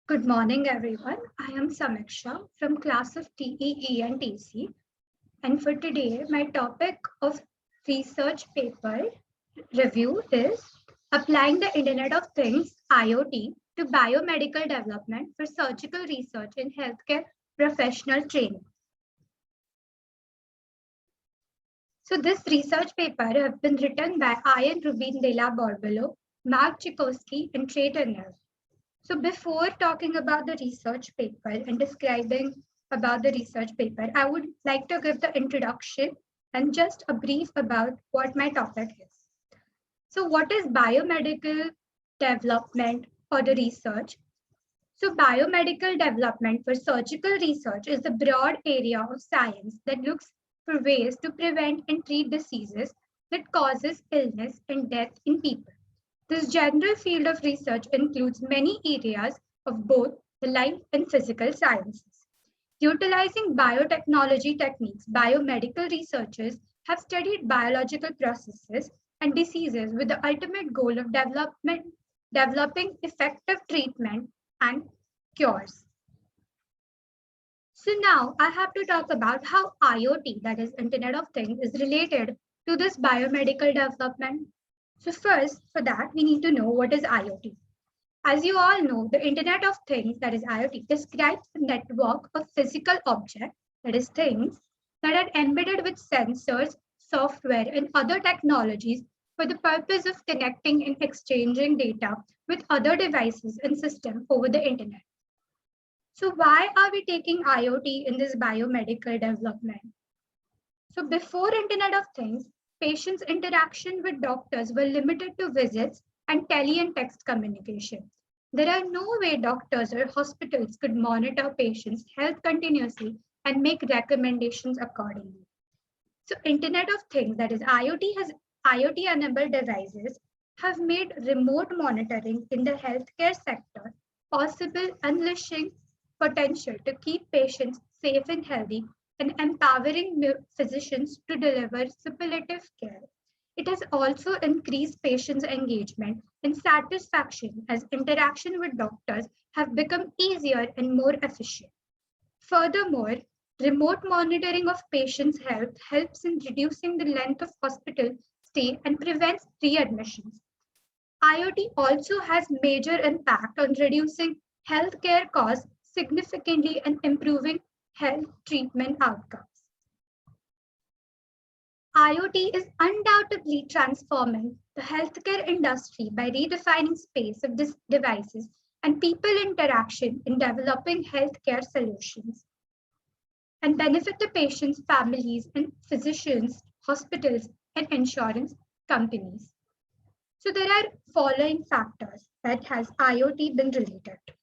Good morning, everyone. I am Samiksha from class of TEE and TC. And for today, my topic of research paper review is applying the Internet of Things IoT to biomedical development for surgical research in healthcare professional training. So this research paper has been written by Ian Rubin de la Borbolo, Mark Chikowski, and Trey Turner. So before talking about the research paper and describing about the research paper, I would like to give the introduction and just a brief about what my topic is. So what is biomedical development or the research? So biomedical development for surgical research is the broad area of science that looks for ways to prevent and treat diseases that causes illness and death in people. This general field of research includes many areas of both the life and physical sciences. Utilizing biotechnology techniques, biomedical researchers have studied biological processes and diseases with the ultimate goal of developing effective treatment and cures. So now I have to talk about how IoT, that is Internet of Things, is related to this biomedical development. So first, for that, we need to know what is IoT. As you all know, the Internet of Things, that is IoT, describes a network of physical objects, that is things, that are embedded with sensors, software, and other technologies for the purpose of connecting and exchanging data with other devices and systems over the Internet. So why are we taking IoT in this biomedical development? So before Internet of Things, patients' interaction with doctors were limited to visits and tele and text communication. There are no way doctors or hospitals could monitor patients' health continuously and make recommendations accordingly. So Internet of Things, that is IoT-enabled devices, have made remote monitoring in the healthcare sector possible, unleashing potential to keep patients safe and healthy and empowering physicians to deliver superlative care. It has also increased patients' engagement and satisfaction as interaction with doctors have become easier and more efficient. Furthermore, remote monitoring of patients' health helps in reducing the length of hospital stay and prevents readmissions. IoT also has major impact on reducing healthcare costs significantly and improving health treatment outcomes. IoT is undoubtedly transforming the healthcare industry by redefining space of these devices and people interaction in developing healthcare solutions and benefit the patients, families, and physicians, hospitals, and insurance companies. So there are following factors that has IoT been related to.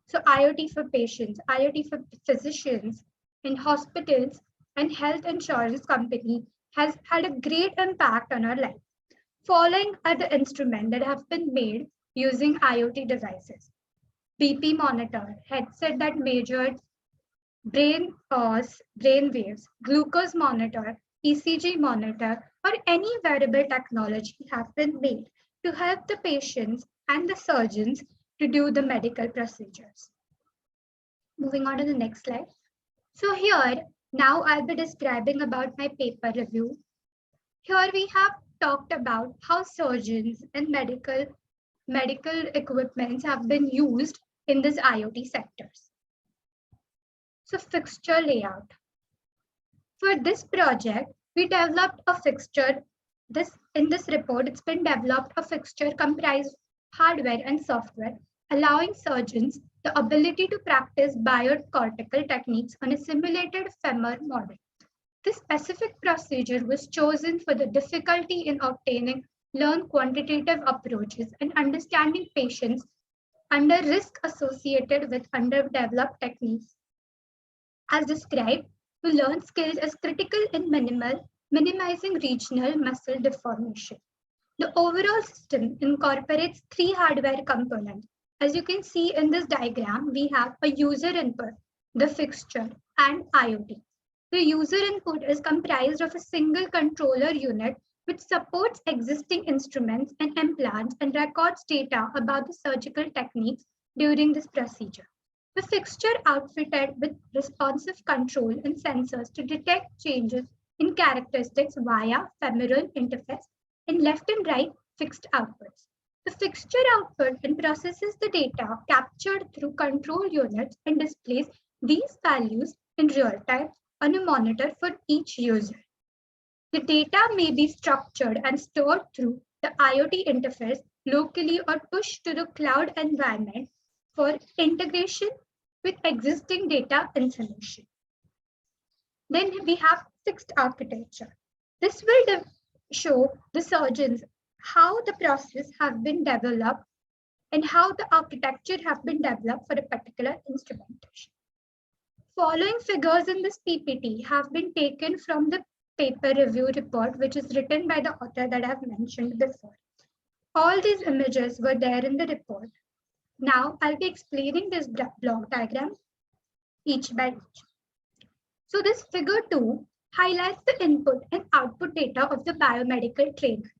So IoT for patients, IoT for physicians in hospitals and health insurance company has had a great impact on our life. Following are the instruments that have been made using IoT devices. BP monitor, headset that measured brain waves, glucose monitor, ECG monitor, or any wearable technology have been made to help the patients and the surgeons to do the medical procedures. Moving on to the next slide. So here, now I'll be describing about my paper review. Here we have talked about how surgeons and medical equipments have been used in this IoT sectors. So fixture layout. For this project, we developed a fixture. In this report, it's been developed a fixture comprised hardware and software, allowing surgeons the ability to practice biocortical techniques on a simulated femur model. This specific procedure was chosen for the difficulty in obtaining learn quantitative approaches and understanding patients under risk associated with underdeveloped techniques. As described, to learn skills is critical in minimizing regional muscle deformation. The overall system incorporates three hardware components. As you can see in this diagram, we have a user input, the fixture, and IoT. The user input is comprised of a single controller unit which supports existing instruments and implants and records data about the surgical techniques during this procedure. The fixture outfitted with responsive control and sensors to detect changes in characteristics via femoral interface in left and right fixed outputs. The fixture output and processes the data captured through control units and displays these values in real time on a monitor for each user. The data may be structured and stored through the IoT interface locally or pushed to the cloud environment for integration with existing data information. Then we have fixed architecture. This will show the surgeons how the process have been developed and how the architecture have been developed for a particular instrumentation. Following figures in this PPT have been taken from the paper review report, which is written by the author that I have mentioned before. All these images were there in the report. Now I'll be explaining this block diagram each by each. So this figure 2 highlights the input and output data of the biomedical trainer.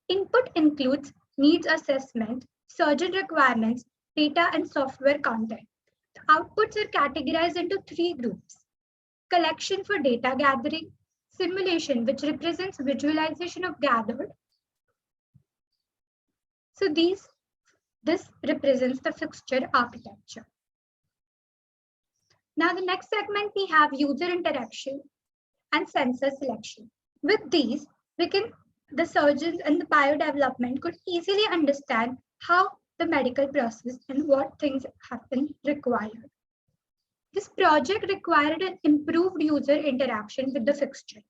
Input includes needs assessment, surgeon requirements, data and software content. The outputs are categorized into 3 groups. Collection for data gathering, simulation, which represents visualization of gathered. So this represents the fixture architecture. Now the next segment we have user interaction and sensor selection. With these, the surgeons and the biodevelopment could easily understand how the medical process and what things have been required. This project required an improved user interaction with the fixture.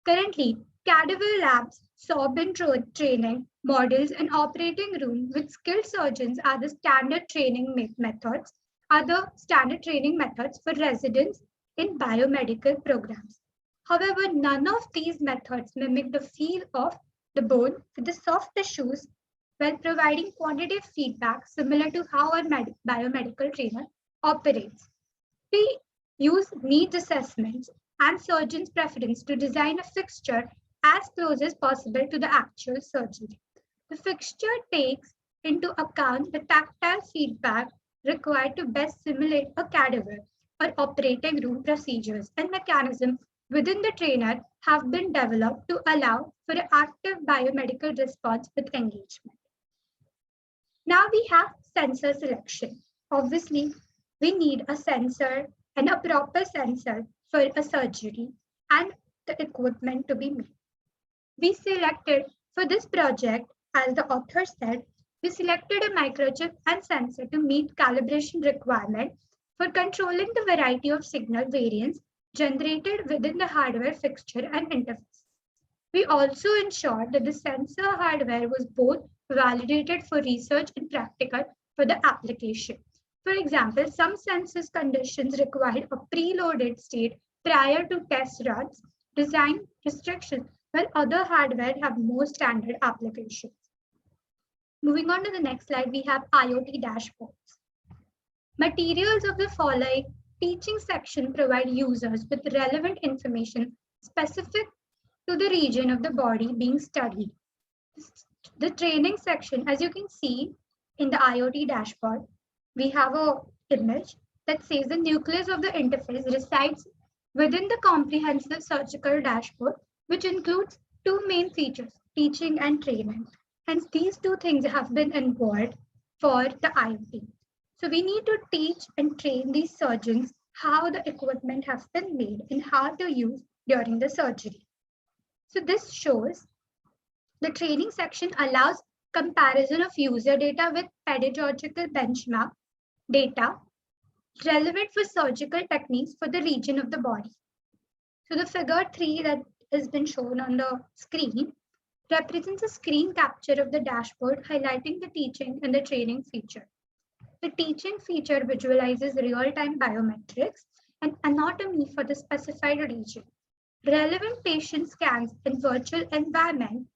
Currently, cadaver labs, sorbent training, models, and operating room with skilled surgeons are the standard training methods for residents in biomedical programs. However, none of these methods mimic the feel of the bone with the soft tissues while providing quantitative feedback similar to how a biomedical trainer operates. We use needs assessments and surgeon's preference to design a fixture as close as possible to the actual surgery. The fixture takes into account the tactile feedback required to best simulate a cadaver or operating room procedures and mechanisms within the trainer have been developed to allow for an active biomedical response with engagement. Now we have sensor selection. Obviously, we need a sensor and a proper sensor for a surgery and the equipment to be made. We selected for this project, as the author said, we selected a microchip and sensor to meet calibration requirement for controlling the variety of signal variants generated within the hardware fixture and interface. We also ensured that the sensor hardware was both validated for research and practical for the application. For example, some census conditions required a preloaded state prior to test runs, design restrictions, while other hardware have more standard applications. Moving on to the next slide, we have IoT dashboards. Materials of the following teaching section provide users with relevant information specific to the region of the body being studied. The training section, as you can see in the IoT dashboard, we have an image that says the nucleus of the interface resides within the comprehensive surgical dashboard, which includes 2 main features, teaching and training. Hence, these 2 things have been involved for the IoT. So we need to teach and train these surgeons how the equipment has been made and how to use during the surgery. So this shows the training section allows comparison of user data with pedagogical benchmark data relevant for surgical techniques for the region of the body. So the figure 3 that has been shown on the screen represents a screen capture of the dashboard highlighting the teaching and the training feature. The teaching feature visualizes real-time biometrics and anatomy for the specified region. Relevant patient scans in virtual environment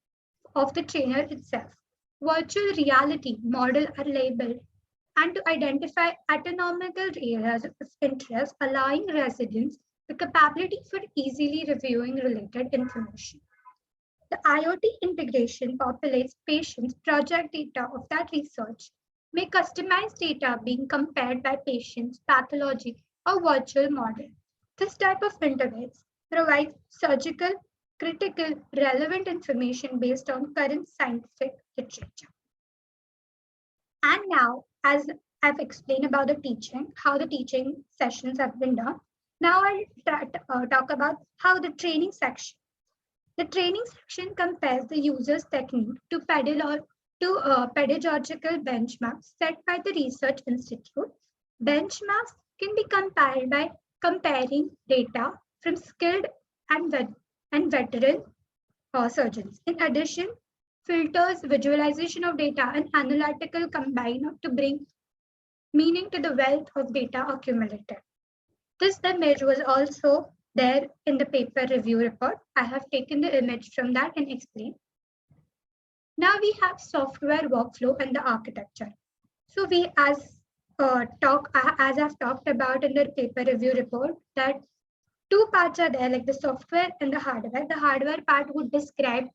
of the trainer itself. Virtual reality model are labeled and to identify anatomical areas of interest, allowing residents the capability for easily reviewing related information. The IoT integration populates patients' project data of that research may customize data being compared by patients, pathology, or virtual model. This type of interface provides surgical, critical, relevant information based on current scientific literature. And now, as I've explained about the teaching, how the teaching sessions have been done, now I'll talk about how the training section. The training section compares the user's technique to pedagogical benchmarks set by the research institute. Benchmarks can be compared by comparing data from skilled and veteran surgeons. In addition, filters, visualization of data, and analytical combine to bring meaning to the wealth of data accumulated. This image was also there in the paper review report. I have taken the image from that and explained. Now we have software workflow and the architecture. So we, as I've talked about in the paper review report, that two parts are there, like the software and the hardware. The hardware part would describe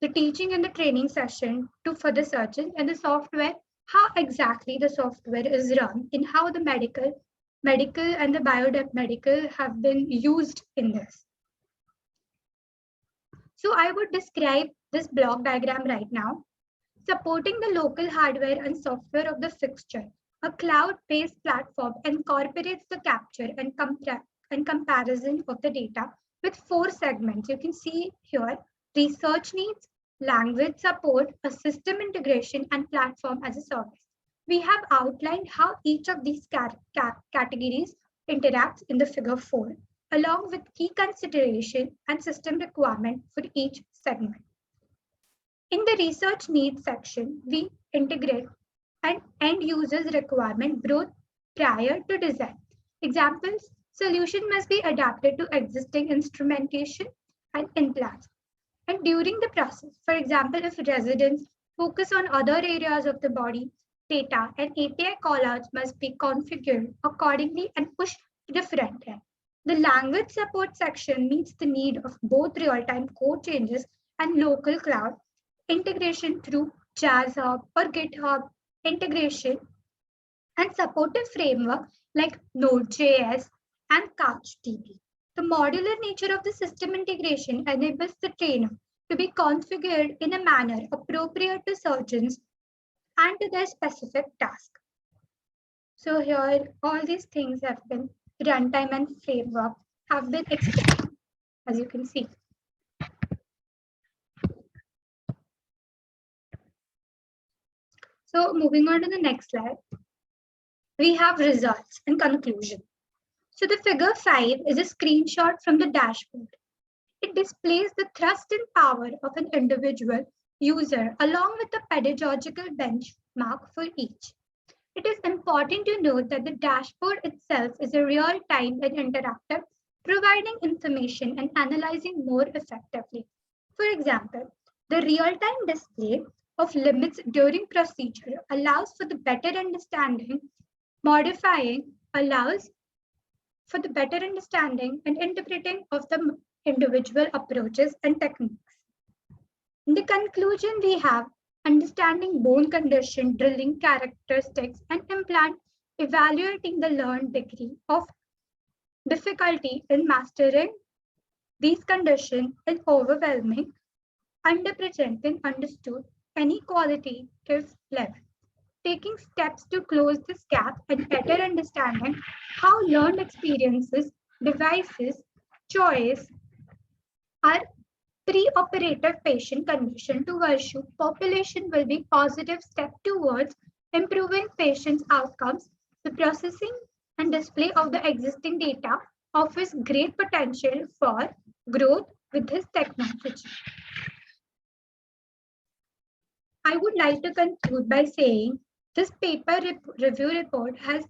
the teaching and the training session for the surgeon, and the software, how exactly the software is run and how the medical and the biomedical have been used in this. So I would describe this block diagram right now. Supporting the local hardware and software of the fixture, a cloud-based platform incorporates the capture and comparison of the data with 4 segments. You can see here, research needs, language support, a system integration, and platform as a service. We have outlined how each of these categories interacts in the figure 4, along with key consideration and system requirement for each segment. In the research needs section, we integrate an end user's requirement both prior to design. Examples, solution must be adapted to existing instrumentation and implants. And during the process, for example, if residents focus on other areas of the body, data and API callouts must be configured accordingly and pushed to the front end. The language support section meets the need of both real-time code changes and local cloud integration through JazzHub or GitHub integration and supportive framework like Node.js and CouchDB. The modular nature of the system integration enables the trainer to be configured in a manner appropriate to surgeons and to their specific task. So here, all these things have been runtime and framework have been explained, as you can see. So moving on to the next slide, we have results and conclusion. So the figure 5 is a screenshot from the dashboard. It displays the thrust and power of an individual user along with the pedagogical benchmark for each. It is important to note that the dashboard itself is a real-time and interactive, providing information and analyzing more effectively. For example, the real-time display of limits during procedure allows for the better understanding, allows for the better understanding and interpreting of the individual approaches and techniques. In the conclusion, we have understanding bone condition, drilling characteristics, and implant, evaluating the learned degree of difficulty in mastering these conditions is overwhelming, underrepresented, understood, any qualitative level. Taking steps to close this gap and better understanding how learned experiences, devices, choice are pre-operative patient condition to pursue population will be positive step towards improving patients' outcomes. The processing and display of the existing data offers great potential for growth with this technology. I would like to conclude by saying this paper review report has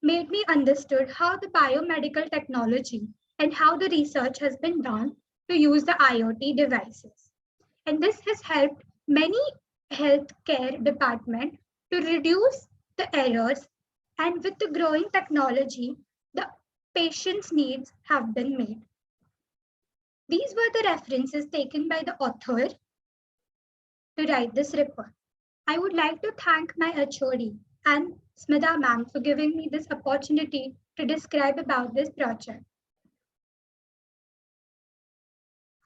made me understood how the biomedical technology and how the research has been done to use the IoT devices. And this has helped many healthcare departments to reduce the errors, and with the growing technology, the patient's needs have been met. These were the references taken by the author to write this report. I would like to thank my HOD and Smita ma'am for giving me this opportunity to describe about this project.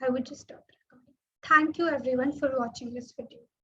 I would just stop recording. Thank you everyone for watching this video.